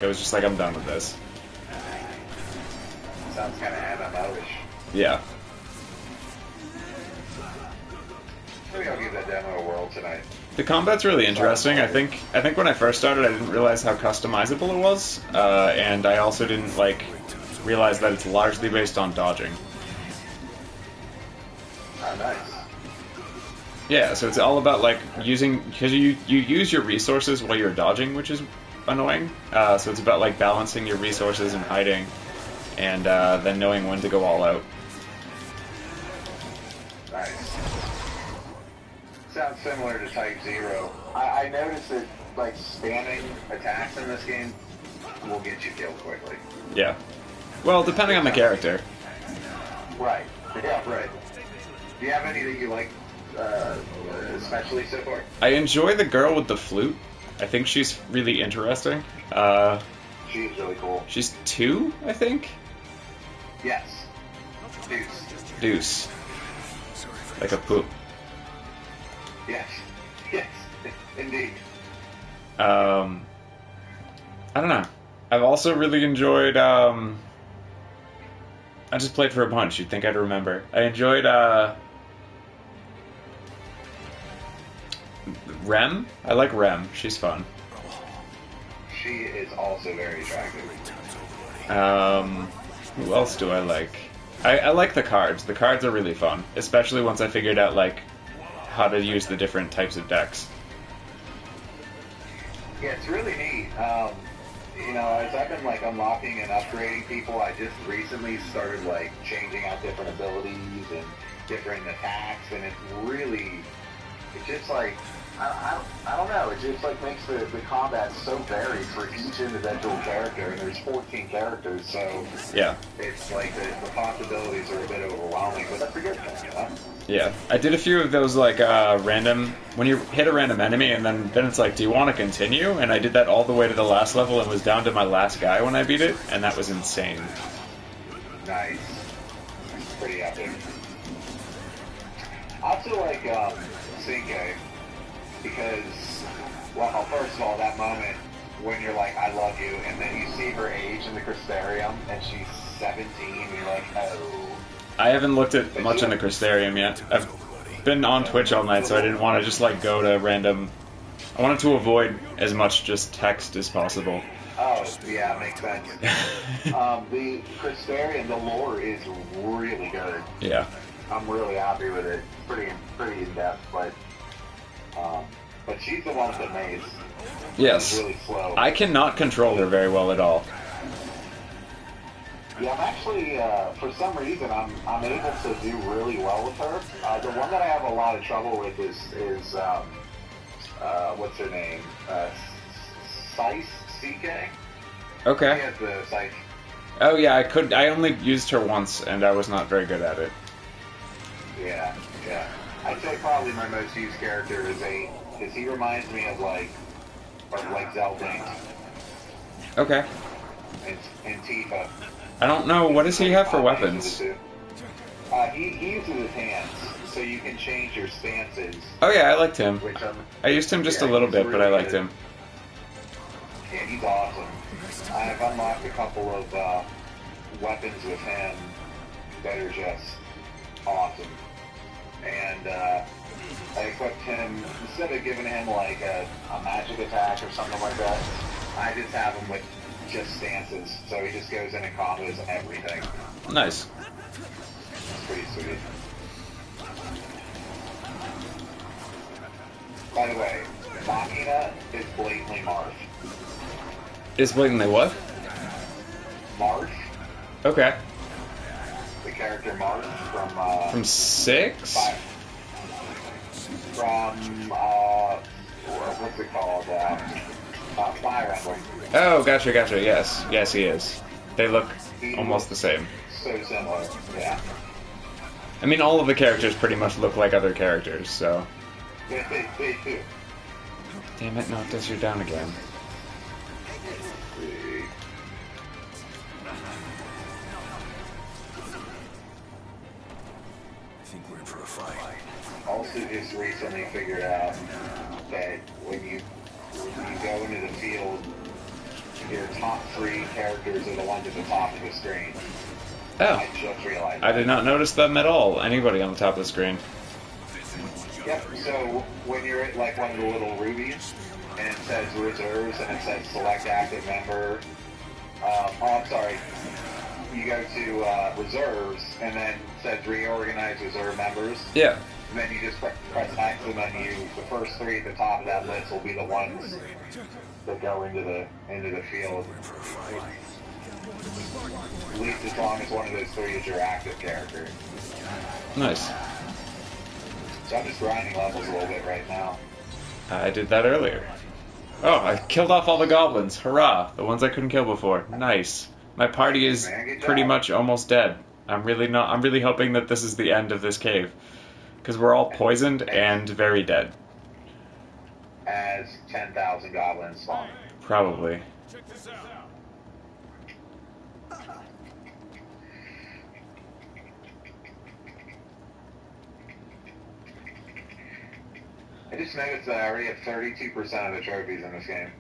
It was just like, I'm done with this. Sounds kind of MMO-ish. Yeah. Maybe I'll give that demo a whirl tonight. The combat's really interesting. I think when I first started, I didn't realize how customizable it was, and I also didn't realize that it's largely based on dodging. Oh, nice. Yeah, so it's all about using, because you use your resources while you're dodging, which is annoying. So it's about balancing your resources and hiding, and then knowing when to go all out. Nice. Sounds similar to Type Zero. I noticed that spamming attacks in this game will get you killed quickly. Yeah. Well, depending on the character. Right. Yeah, right. Do you have any that you like, especially so far? I enjoy the girl with the flute. I think she's really interesting. She's really cool. She's 2, I think? Yes. Deuce. Deuce. Like a poop. Yes. Yes. Indeed. I don't know. I've also really enjoyed, I just played for a bunch. You'd think I'd remember. I enjoyed, Rem? I like Rem. She's fun. She is also very attractive. Who else do I like? I like the cards. The cards are really fun. Especially once I figured out, how to use the different types of decks. Yeah, it's really neat. As I've been unlocking and upgrading people, I just recently started changing out different abilities and different attacks, and it's just I don't know, it just makes the combat so varied for each individual character, and there's 14 characters, so yeah, it's the possibilities are a bit overwhelming, but that's a good thing, you know? Yeah, I did a few of those random, when you hit a random enemy and then it's do you want to continue? And I did that all the way to the last level and was down to my last guy when I beat it, and that was insane. Nice. Pretty epic. I also like Sinke, because, well, first of all, that moment when you're I love you, and then you see her age in the Crystarium, and she's 17, and you're oh. I haven't looked at much in the Crystarium yet. I've been on Twitch all night, so I didn't want to just go to random... I wanted to avoid as much just text as possible. Oh, yeah, makes sense. The Crystarium, the lore is really good. Yeah. I'm really happy with it. Pretty in-depth, but she's the one with the maze. Yes. She's really slow. I cannot control her very well at all. Yeah, I'm actually, for some reason, I'm able to do really well with her. The one that I have a lot of trouble with is what's her name? Scythe? CK? Okay. She has the Scythe. Oh yeah, I only used her once, and I was not very good at it. Yeah. I'd say probably my most used character is Zane, because he reminds me of Zeldin. Okay. And Tifa. I don't know, what does he have for weapons? He uses his hands, so you can change your stances. Oh yeah, I liked him. Which I used him just a little bit, but I liked him. Yeah, he's awesome. I've unlocked a couple of weapons with him that are just awesome. And I equipped him, instead of giving him a magic attack or something like that, I just have him with just stances, so he just goes in and combos everything. Nice. It's pretty sweet. By the way, Machina is blatantly Marth. Is blatantly what? Marth? Okay. The character Marth from 6? From what's it called? Fire Emblem. Oh, gotcha, yes. Yes, he is. They look almost the same. So similar, yeah. I mean, all of the characters pretty much look like other characters, so... They do. Damn it, no, it does you're down again. I think we're in for a fight. Also just recently figured out that when you go into the field, your top 3 characters are the ones at the top of the screen. Oh, I just realized I that. did not notice them at all. Anybody on the top of the screen. Yep, so when you're at like one of the little rubies, and it says reserves, and it says select active member, I'm sorry, you go to reserves, and then it says reorganize reserve members, Yeah. and then you just press X, and then the first 3 at the top of that list will be the ones that go into the field. At least as long as one of those 3 is your active character. Nice. So I'm just grinding levels a little bit right now. I did that earlier. Oh, I killed off all the goblins. Hurrah! The ones I couldn't kill before. Nice. My party is Man, good pretty job. much almost dead. I'm really hoping that this is the end of this cave. Because we're all poisoned and very dead. As 10,000 goblins spawn. Probably. I just noticed that I already have 32% of the trophies in this game.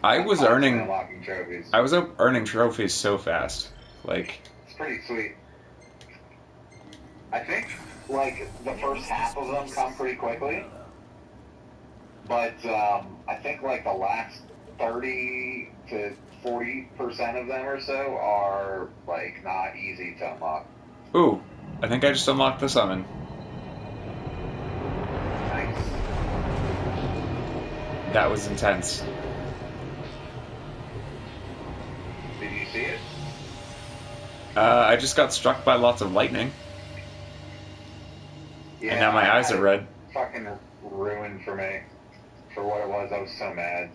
I was I'm earning unlocking trophies. earning trophies so fast. Like, It's pretty sweet. I think, like, the first half of them come pretty quickly. But, I think, like, the last 30 to 40% of them or so are, like, not easy to unlock. ooh, I think I just unlocked the summon. Nice. That was intense. Did you see it? I just got struck by lots of lightning, Yeah, and now my eyes I- are red. Fucking ruined for me. For what it was, I was so mad.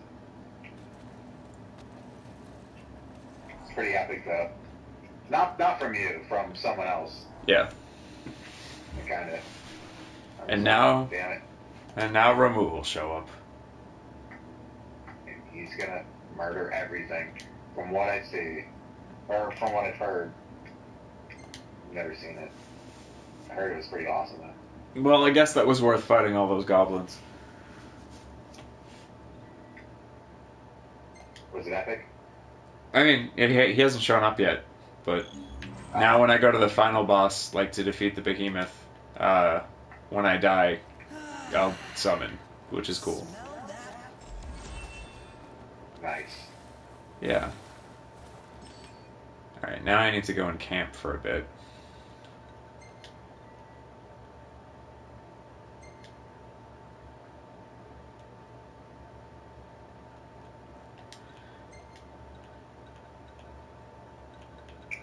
It's pretty epic though. Not from you, from someone else. Yeah. Kind of. And now, Damn it. Ramu will show up. He's gonna murder everything. From what I see, or from what I've heard. Never seen it. I heard it was pretty awesome though. Well, I guess that was worth fighting all those goblins. Was it epic? I mean, he hasn't shown up yet, but now when I go to the final boss, like to defeat the behemoth, when I die, I'll summon, which is cool. Nice. Yeah. Alright, now I need to go and camp for a bit.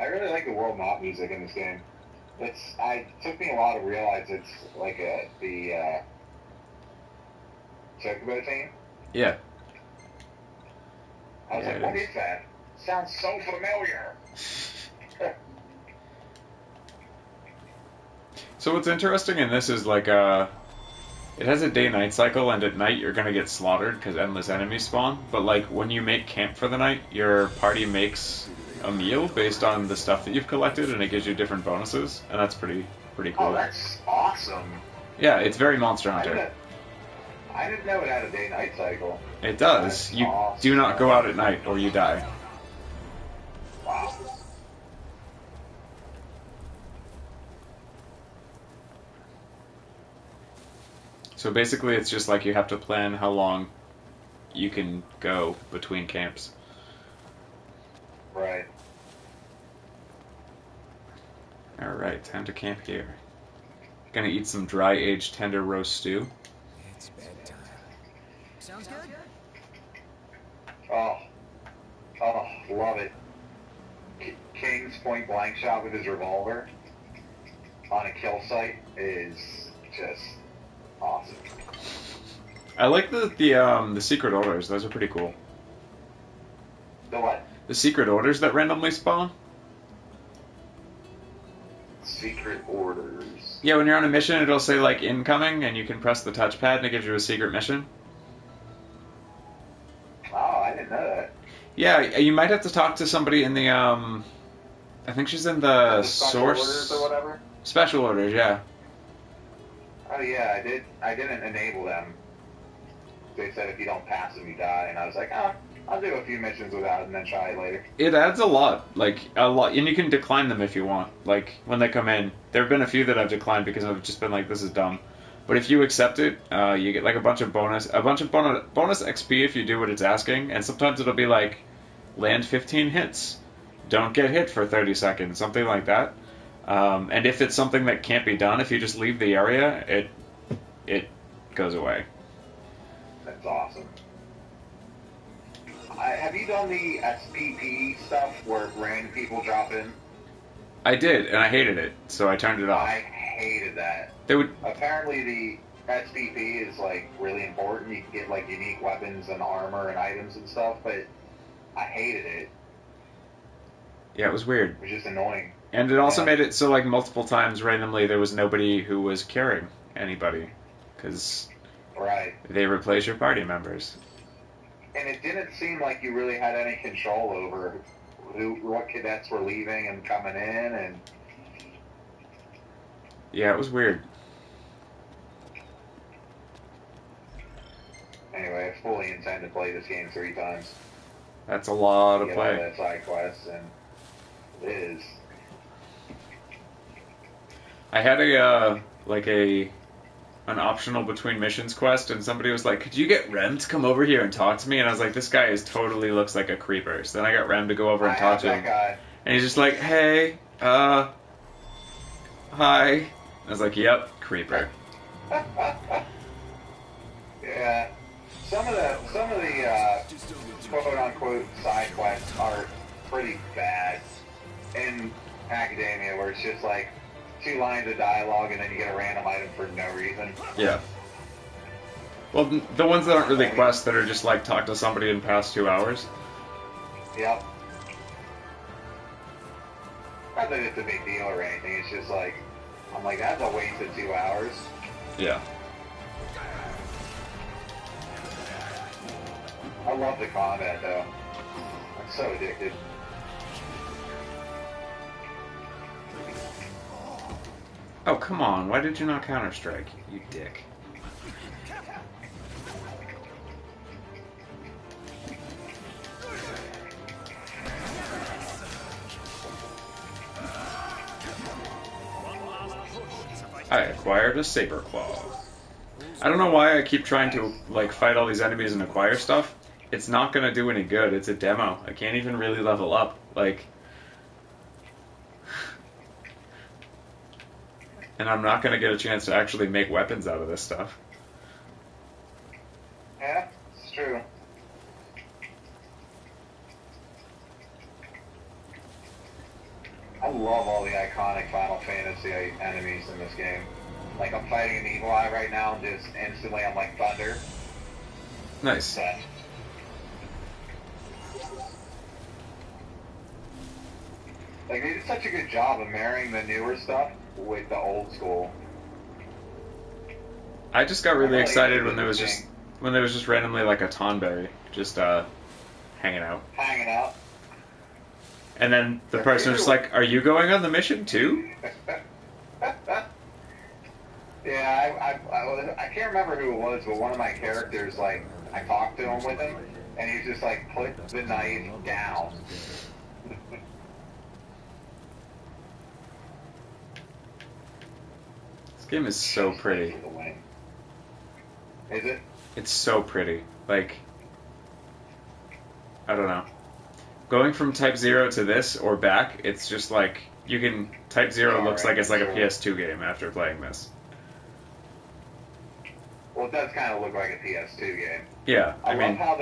I really like the world map music in this game. It took me a while to realize it's like the Chocobo theme. Yeah. I was Yeah, like, it what is. is that? Sounds so familiar. So what's interesting in this is like it has a day-night cycle, and at night you're gonna get slaughtered because endless enemies spawn. But like when you make camp for the night, your party makes a meal based on the stuff that you've collected, and it gives you different bonuses, and that's pretty cool. Oh, that's awesome. Yeah, it's very Monster I Hunter. didn't know it had a day-night cycle. It does. That's You awesome. do not go out at night or you die. Wow. So basically, it's just like you have to plan how long you can go between camps. Right. Alright, time to camp here. Gonna eat some dry-aged tender roast stew. It's bedtime. Sounds good. Oh, love it. King's point blank shot with his revolver on a kill site is just awesome. I like the secret orders. Those are pretty cool. The what? The secret orders that randomly spawn. Secret orders. Yeah, when you're on a mission, it'll say like incoming, and you can press the touchpad, and it gives you a secret mission. Oh, I didn't know that. Yeah, you might have to talk to somebody in the I think she's in the special source orders or whatever. special orders. Yeah. Oh yeah, I did. I didn't enable them. They said if you don't pass them, you die, and I was like, oh, I'll do a few missions without it and then try it later. It adds a lot, and you can decline them if you want. Like when they come in, there have been a few that I've declined because I've just been like, this is dumb. But if you accept it, you get like a bunch of bonus XP if you do what it's asking, and sometimes it'll be like, land 15 hits, don't get hit for 30 seconds, something like that. And if it's something that can't be done, if you just leave the area, it goes away. That's awesome. Have you done the SPP stuff where random people drop in? I did, and I hated it, so I turned it off. I hated that. They would. Apparently, the SPP is like really important. You can get like unique weapons and armor and items and stuff, but I hated it. Yeah, it was weird. It was just annoying. And it also made it so like multiple times randomly there was nobody who was carrying anybody, because right. They replace your party members. And it didn't seem like you really had any control over what cadets were leaving and coming in, and yeah, it was weird. Anyway, I fully intend to play this game 3 times. That's a lot of Get play. all that side quests, and it is. I had an optional between missions quest, and somebody was like, could you get Rem to come over here and talk to me? And I was like, this guy totally looks like a creeper. So then I got Rem to go over and talk to him. Guy. And he's just like, hey, hi. I was like, yep, creeper. Yeah. Some of the quote unquote side quests are pretty bad in Academia, where it's just like 2 lines of dialogue and then you get a random item for no reason. Yeah. Well, the ones that aren't really quests, that are just like talk to somebody in the past 2 hours. Yep. Not that it's a big deal or anything, it's just like, I'm like, that's a waste of 2 hours. Yeah. I love the combat though. I'm so addicted. Oh, come on. Why did you not Counter-Strike, you dick? I acquired a Saber Claw. I don't know why I keep trying to like fight all these enemies and acquire stuff. It's not gonna do any good. It's a demo. I can't even really level up. Like, and I'm not gonna get a chance to actually make weapons out of this stuff. Yeah, it's true. I love all the iconic Final Fantasy enemies in this game. Like, I'm fighting an Evil Eye right now, and just instantly I'm like Thunder. Nice. But like, they did such a good job of marrying the newer stuff with the old school. I just got really excited when there was just randomly like a Tonberry just hanging out. Hanging out. And then the person was like, "Are you going on the mission too?" Yeah, I can't remember who it was, but one of my characters, like, I talked to him with him, and he's just like, put the knife down. This game is so pretty. Is it? It's so pretty. Like, I don't know. Going from Type 0 to this or back, it's just like, you can... Type 0 looks like it's like a PS2 game after playing this. Well, it does kind of look like a PS2 game. Yeah, I mean... love how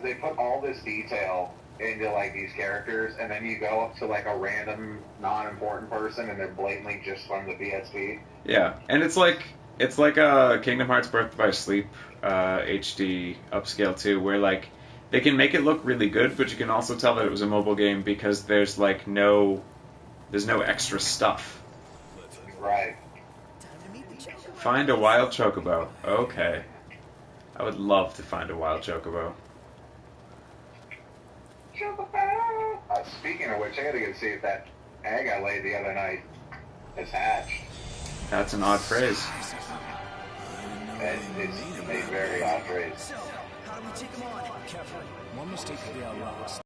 they put all this detail into, like, these characters, and then you go up to, like, a random, non-important person, and they're blatantly just from the PSP. Yeah, and it's like a Kingdom Hearts Birth by Sleep HD upscale too, where, like, they can make it look really good, but you can also tell that it was a mobile game because there's, like, no extra stuff. Right. Find a wild chocobo. Okay. I would love to find a wild chocobo. Speaking of which, I gotta go see if that egg I laid the other night has hatched. That's an odd phrase. It's a very odd phrase. take him on. Careful. One mistake could be our last.